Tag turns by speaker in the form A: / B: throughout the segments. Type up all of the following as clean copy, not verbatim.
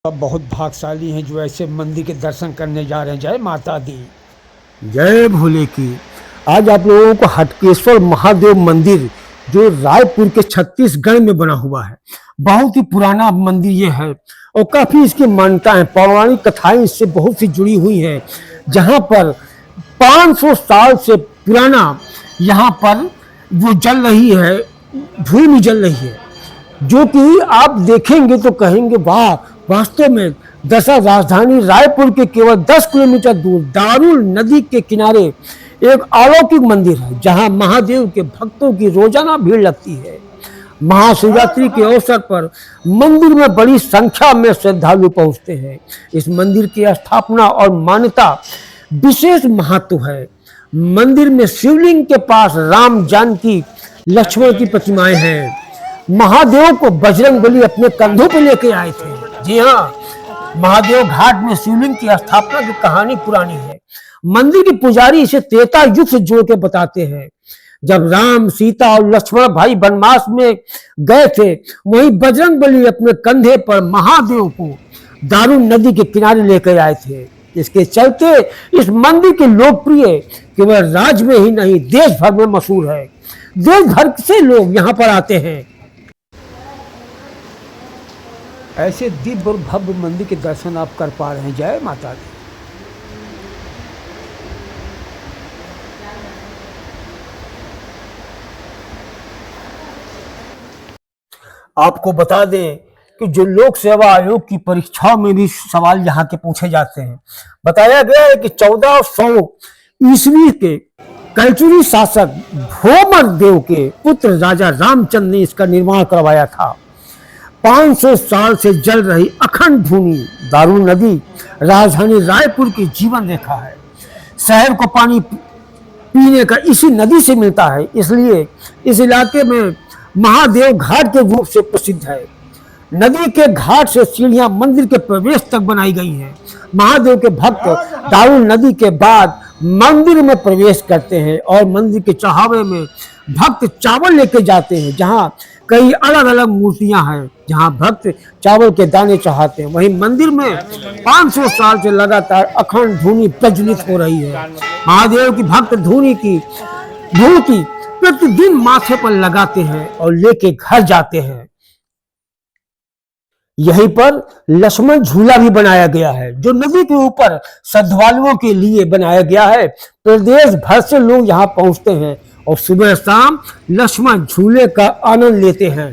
A: अब बहुत भाग्यशाली हैं जो ऐसे मंदिर के दर्शन करने जा रहे हैं। जय माता दी।
B: जय भोले की। आज आप लोगों को हटकेश्वर महादेव मंदिर जो रायपुर के छत्तीसगढ़ में बना हुआ है, बहुत ही पुराना मंदिर ये है और काफी इसकी मान्यता है, पौराणिक कथाएं इससे बहुत सी जुड़ी हुई हैं। जहां पर 500 साल से पुराना यहाँ पर जो जल रही है, भूमि जल रही है, जो कि आप देखेंगे तो कहेंगे वाह, वास्तव में दशा राजधानी रायपुर के केवल 10 किलोमीटर दूर दारुल नदी के किनारे एक अलौकिक मंदिर है, जहां महादेव के भक्तों की रोजाना भीड़ लगती है। महाशिवरात्रि के अवसर पर मंदिर में बड़ी संख्या में श्रद्धालु पहुंचते हैं। इस मंदिर की स्थापना और मान्यता विशेष महत्व है। मंदिर में शिवलिंग के पास राम, जानकी, लक्ष्मण की प्रतिमाएं हैं। महादेव को बजरंगबली अपने कंधों पर लेके आए थे। जी हाँ, महादेव घाट में शिवलिंग की स्थापना की कहानी पुरानी है। मंदिर के पुजारी इसे त्रेता युग से जोड़ के बताते हैं। जब राम, सीता और लक्ष्मण भाई वनवास में गए थे, वहीं बजरंगबली अपने कंधे पर महादेव को दारुल नदी के किनारे लेकर आए थे। इसके चलते इस मंदिर की लोकप्रिय केवल राज्य में ही नहीं, देश भर में मशहूर है। देश भर से लोग यहाँ पर आते हैं।
A: ऐसे दिव्य और भव्य मंदिर के दर्शन आप कर पा रहे हैं। जय माता दी।
B: आपको बता दें कि जो लोक सेवा आयोग की परीक्षाओं में भी सवाल यहाँ के पूछे जाते हैं। बताया गया है कि 1400 ईस्वी के कैचुरी शासक भोमर देव के पुत्र राजा रामचंद्र ने इसका निर्माण करवाया था। 500 साल से जल रही अखंड भूमि दारुल नदी राजधानी रायपुर की जीवन रेखा है। शहर को पानी पीने का इसी नदी से मिलता है, इसलिए इस इलाके में महादेव घाट के रूप से प्रसिद्ध है। नदी के घाट से सीढ़ियां मंदिर के प्रवेश तक बनाई गई हैं। महादेव के भक्त दारुल नदी के बाद मंदिर में प्रवेश करते हैं और मंदिर के चढ़ावे में भक्त चावल लेके जाते हैं। जहां कई अलग अलग मूर्तियां हैं, जहां भक्त चावल के दाने चढ़ाते हैं। वहीं मंदिर में 500 साल से लगातार अखंड धूनी प्रज्वलित हो रही है। महादेव की भक्त धूनी की धूनी प्रतिदिन माथे पर लगाते हैं और लेके घर जाते हैं। यहीं पर लक्ष्मण झूला भी बनाया गया है, जो नदी के ऊपर श्रद्धालुओं के लिए बनाया गया है। प्रदेश भर से लोग यहाँ पहुंचते हैं और सुबह शाम लक्ष्मण झूले का आनंद लेते हैं।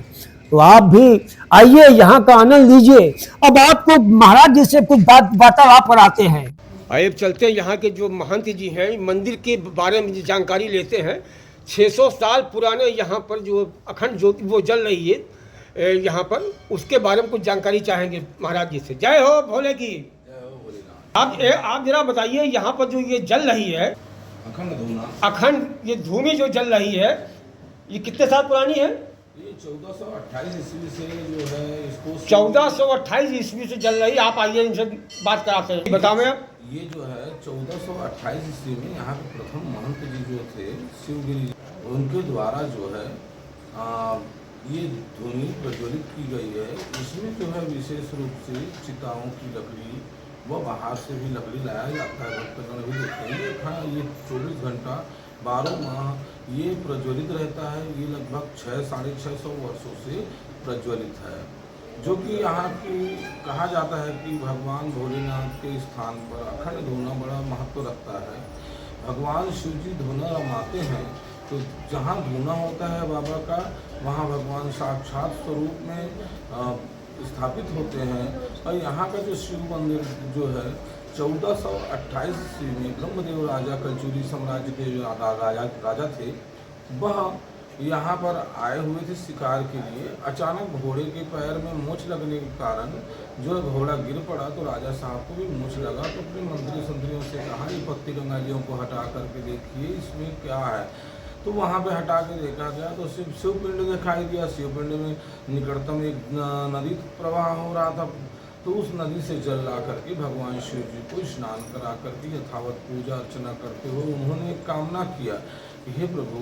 B: तो आप भी आइए, यहाँ का आनंद लीजिए। अब आपको महाराज जी से कुछ वार्तालाप कराते हैं।
C: आइए चलते हैं, यहाँ के जो महंत जी हैं मंदिर के बारे में जानकारी लेते हैं। 600 साल पुराने यहाँ पर जो अखंड ज्योति वो जल रही है यहाँ पर, उसके बारे में कुछ जानकारी चाहेंगे महाराज जी से। जय हो भोले की। आप जरा बताइए, यहाँ पर जो ये जल रही है अखंड ये धूमि जो जल रही है, ये कितने साल पुरानी है?
D: ये 1428 ईस्वी से जो है इसको
C: 1428 ईस्वी से जल रही है। आप आइए, इनसे बात कराते हैं। बताओ आप।
D: ये जो है 1428 ईस्वी में यहाँ के प्रथम महंत जी जो थे शिवगिरी, उनके द्वारा जो है ये धूनी प्रज्वलित की गई है। इसमें जो है विशेष रूप से चिताओं की लकड़ी व बाहर से भी लकड़ी लाया जाता है। भक्तगण भी देखते हैं। ये 24 घंटा 12 माह ये प्रज्वलित रहता है। ये लगभग 600-650 वर्षों से प्रज्वलित है, जो कि यहाँ की कहा जाता है कि भगवान भोलेनाथ के स्थान पर अखंड धूना बड़ा महत्व रखता है। भगवान शिव जी धूना रमाते हैं, तो जहाँ धूना होता है बाबा का, वहाँ भगवान साक्षात स्वरूप में स्थापित होते हैं। और यहाँ का जो शिव मंदिर जो है 1428 ईस्वी में ब्रह्मदेव राजा कलचुरी साम्राज्य के जो राजा थे, वह यहाँ पर आए हुए थे शिकार के लिए। अचानक घोड़े के पैर में मोच लगने के कारण जो घोड़ा गिर पड़ा, तो राजा साहब को भी मोच लगा। तो अपने मंत्रियों से कहा, ये पत्ती गंगालियों को हटा करके देखिए इसमें क्या है। तो वहाँ पे हटा के देखा गया तो शिवपिंड दिखाई दिया। शिवपिंड में निकटतम एक नदी प्रवाह हो रहा था। तो उस नदी से जल ला करके भगवान शिव जी को स्नान करा करके यथावत पूजा अर्चना करते हुए उन्होंने एक कामना किया कि हे प्रभु,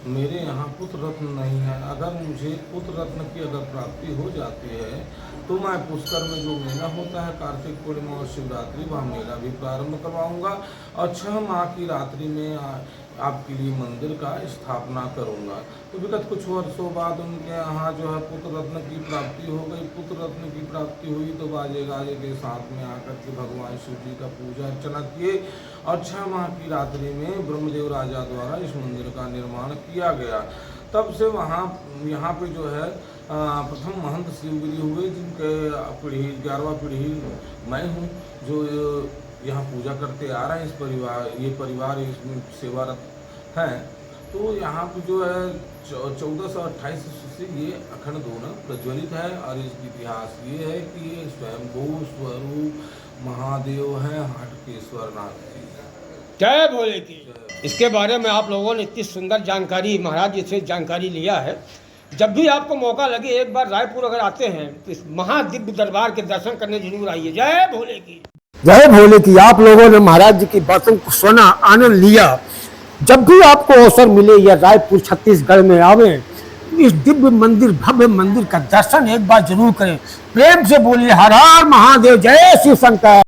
D: मेरे यहाँ पुत्र रत्न नहीं है। अगर मुझे पुत्र रत्न की अगर प्राप्ति हो जाती है तो मैं पुष्कर में जो मेला होता है कार्तिक पूर्णिमा और शिवरात्रि, वह मेला भी प्रारंभ करवाऊंगा और 6 माह की रात्रि में आपके लिए मंदिर का स्थापना करूंगा। तो विगत कुछ वर्षों बाद उनके यहाँ जो है पुत्र रत्न की प्राप्ति हो गई। पुत्र रत्न की प्राप्ति हुई तो बाजे गाजे के साथ में आकर के भगवान शिव जी का पूजा अर्चना किए और 6 माह की रात्रि में ब्रह्मदेव राजा द्वारा इस मंदिर का निर्माण किया गया। तब से वहाँ यहाँ पे जो है प्रथम महंत शिवगिरी हुए, जिनके पीढ़ी 11वां पीढ़ी मैं हूँ जो यहाँ पूजा करते आ रहे हैं। ये परिवार इसमें सेवारत है। तो यहाँ पे जो है 1428 से ये अखंड दोना प्रज्वलित है और इसका इतिहास ये है कि ये स्वयंभू स्वरूप महादेव है हाटकेश्वर नाथ जी।
C: जय भोले की। इसके बारे में आप लोगों ने इतनी सुंदर जानकारी महाराज जी से जानकारी लिया है। जब भी आपको मौका लगे एक बार रायपुर अगर आते हैं तो इस महादिव्य दरबार के दर्शन करने जरूर आइए। जय भोले की।
B: जय भोले की। आप लोगों ने महाराज जी की बातों को सुना, आनंद लिया। जब भी आपको अवसर मिले या रायपुर छत्तीसगढ़ में आवे, इस दिव्य मंदिर भव्य मंदिर का दर्शन एक बार जरूर करें। प्रेम से बोलिए हर हर महादेव, जय शिव शंकर।